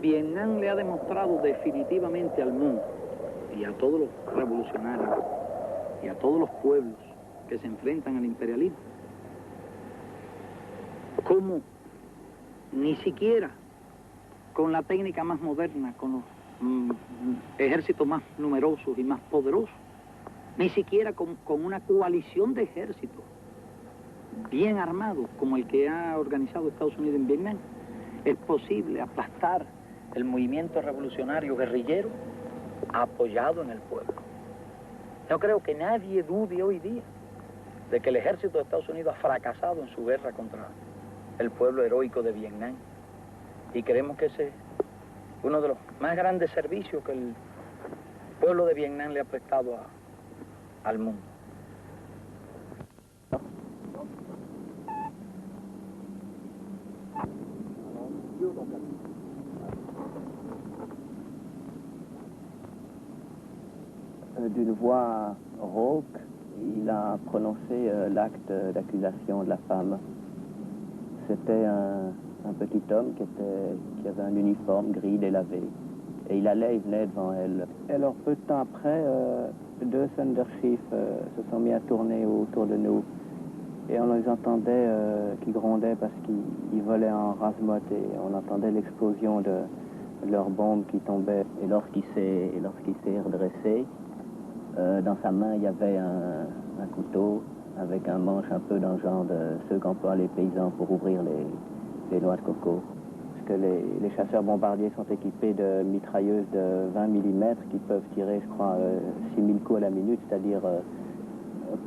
Vietnam le ha demostrado definitivamente al mundo y a todos los revolucionarios y a todos los pueblos que se enfrentan al imperialismo, cómo ni siquiera con la técnica más moderna, con los ejércitos más numerosos y más poderosos, ni siquiera con una coalición de ejércitos bien armados como el que ha organizado Estados Unidos en Vietnam, es posible aplastar el movimiento revolucionario guerrillero apoyado en el pueblo. No creo que nadie dude hoy día de que el ejército de Estados Unidos ha fracasado en su guerra contra el pueblo heroico de Vietnam. Y creemos que ese es uno de los más grandes servicios que el pueblo de Vietnam le ha prestado al mundo. D'une voix rauque, il a prononcé l'acte d'accusation de la femme. C'était un petit homme qui avait un uniforme gris délavé. Et il venait devant elle. Et alors, peu de temps après, deux Thunderships se sont mis à tourner autour de nous. Et on les entendait qui grondaient parce qu'ils volaient en rase-motte. Et on entendait l'explosion de leurs bombes qui tombaient. Et lorsqu'il s'est redressé, dans sa main, il y avait un couteau avec un manche un peu dans le genre de ceux qu'emploient les paysans pour ouvrir les noix de coco. Parce que les chasseurs bombardiers sont équipés de mitrailleuses de 20 mm qui peuvent tirer, je crois, 6000 coups à la minute, c'est-à-dire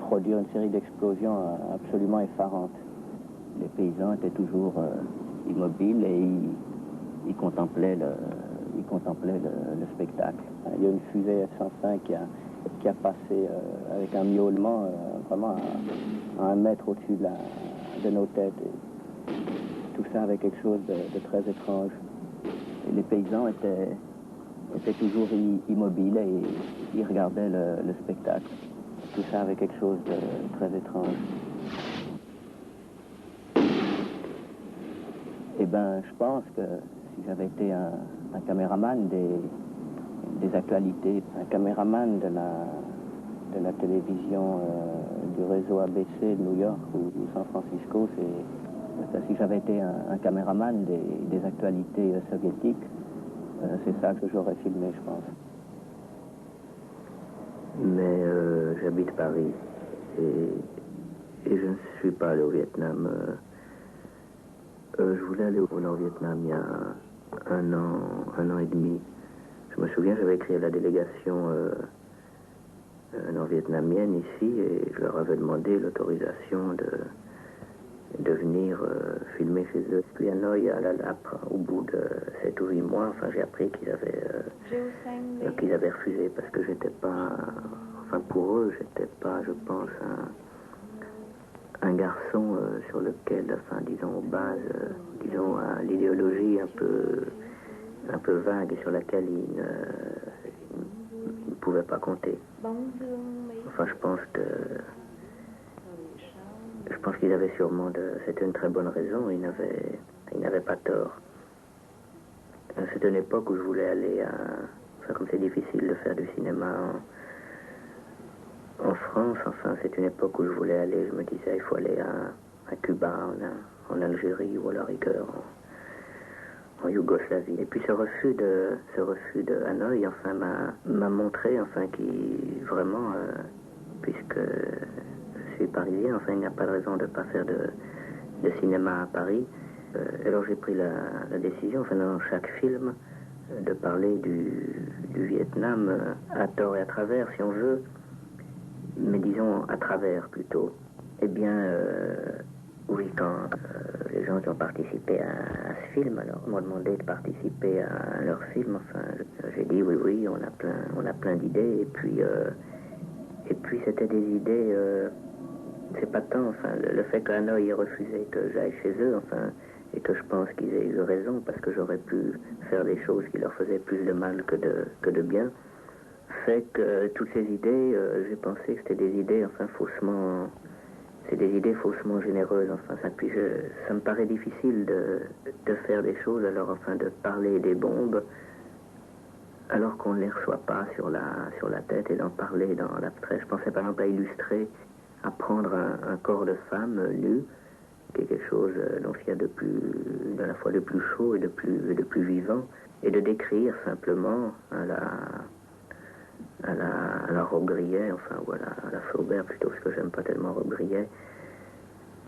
produire une série d'explosions absolument effarantes. Les paysans étaient toujours immobiles et ils contemplaient le spectacle. Il y a une fusée F-105 qui a passé avec un miaulement vraiment à 1 mètre au-dessus de nos têtes. Et tout ça avec quelque chose de très étrange. Et les paysans étaient toujours immobiles et ils regardaient le spectacle. Tout ça avec quelque chose de très étrange. Eh bien, je pense que si j'avais été un caméraman des actualités, un caméraman de la télévision du réseau ABC de New York ou San Francisco, si j'avais été un caméraman des actualités soviétiques, c'est ça que j'aurais filmé, je pense. Mais j'habite Paris et je ne suis pas allé au Vietnam. Je voulais aller au Nord-Vietnam il y a un an et demi. Je me souviens, j'avais écrit à la délégation nord-vietnamienne ici et je leur avais demandé l'autorisation de venir filmer chez eux. Puis à Hanoï, à la Lapre, au bout de 7 ou 8 mois, enfin j'ai appris qu'ils avaient refusé parce que j'étais pas, enfin pour eux, j'étais pas, je pense, un garçon sur lequel, enfin disons aux bases, disons à l'idéologie un peu vague et sur laquelle ils ne pouvaient pas compter. Enfin je pense qu'ils avaient sûrement c'était une très bonne raison, ils n'avaient pas tort. C'était une époque où je voulais aller enfin comme c'est difficile de faire du cinéma en France, enfin c'est une époque où je voulais aller, je me disais il faut aller à Cuba, en Algérie ou à la rigueur en Yougoslavie. Et puis ce refus de Hanoï, enfin m'a montré, enfin qui vraiment, puisque je suis parisien, enfin il n'y a pas de raison de ne pas faire de cinéma à Paris. Alors j'ai pris la décision, enfin dans chaque film, de parler du Vietnam à tort et à travers, si on veut, mais disons à travers plutôt. Eh bien, oui, quand les gens qui ont participé à ce film, alors m'ont demandé de participer à leur film, enfin j'ai dit oui, on a plein d'idées, et puis c'était des idées, c'est pas tant, enfin le fait que Hanoï ait refusé que j'aille chez eux, enfin, et que je pense qu'ils aient eu raison, parce que j'aurais pu faire des choses qui leur faisaient plus de mal que de bien, fait que toutes ces idées, j'ai pensé que c'était des idées, enfin, c'est des idées faussement généreuses, enfin. Puis ça me paraît difficile de faire des choses, alors enfin de parler des bombes, alors qu'on ne les reçoit pas sur la tête, et d'en parler dans l'abstrait. Je pensais par exemple à illustrer, à prendre un corps de femme nu, qui est quelque chose dont il y a à la fois de plus chaud et de plus vivant, et de décrire simplement à la Robbe-Grillet, enfin voilà, à la Flaubert plutôt, parce que j'aime pas tellement Robbe-Grillet,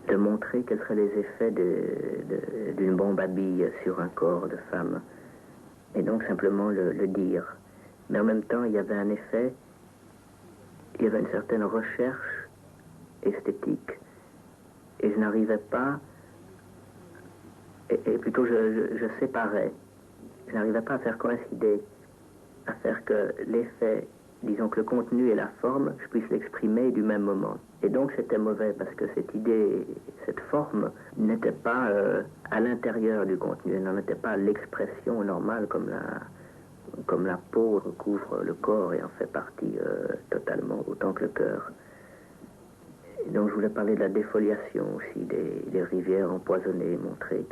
de montrer quels seraient les effets d'une bombe à billes sur un corps de femme, et donc simplement le dire. Mais en même temps, il y avait un effet, il y avait une certaine recherche esthétique, et je n'arrivais pas, et plutôt je séparais, je n'arrivais pas à faire coïncider, à faire que l'effet, disons que le contenu et la forme, je puisse l'exprimer du même moment. Et donc c'était mauvais, parce que cette idée, cette forme, n'était pas à l'intérieur du contenu, elle n'en était pas l'expression normale, comme la peau recouvre le corps et en fait partie totalement, autant que le cœur. Et donc je voulais parler de la défoliation aussi, des rivières empoisonnées, montrer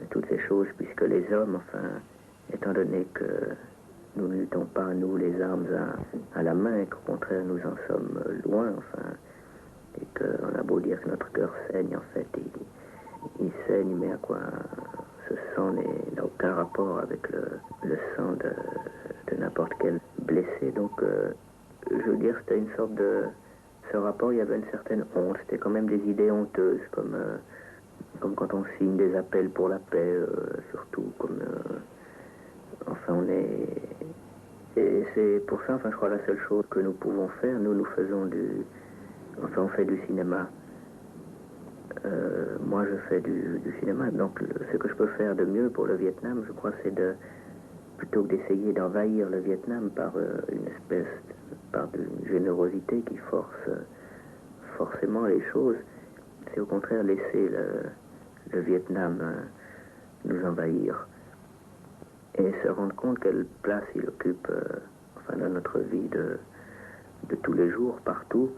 toutes ces choses, puisque les hommes, enfin, étant donné que nous ne luttons pas, nous, les armes à la main, et qu'au contraire, nous en sommes loin, enfin, et qu'on a beau dire que notre cœur saigne, en fait, il saigne, mais à quoi ce sang n'a aucun rapport avec le sang de n'importe quel blessé. Donc, je veux dire, c'était une sorte de... Ce rapport, il y avait une certaine honte, c'était quand même des idées honteuses, comme quand on signe des appels pour la paix, surtout, enfin, on est... Et c'est pour ça, enfin, je crois, la seule chose que nous pouvons faire, nous faisons on fait du cinéma. Moi, je fais du cinéma, donc ce que je peux faire de mieux pour le Vietnam, je crois, c'est plutôt que d'essayer d'envahir le Vietnam par par une générosité qui force forcément les choses, c'est au contraire laisser le Vietnam nous envahir et se rendre compte quelle place il occupe enfin, dans notre vie de tous les jours, partout.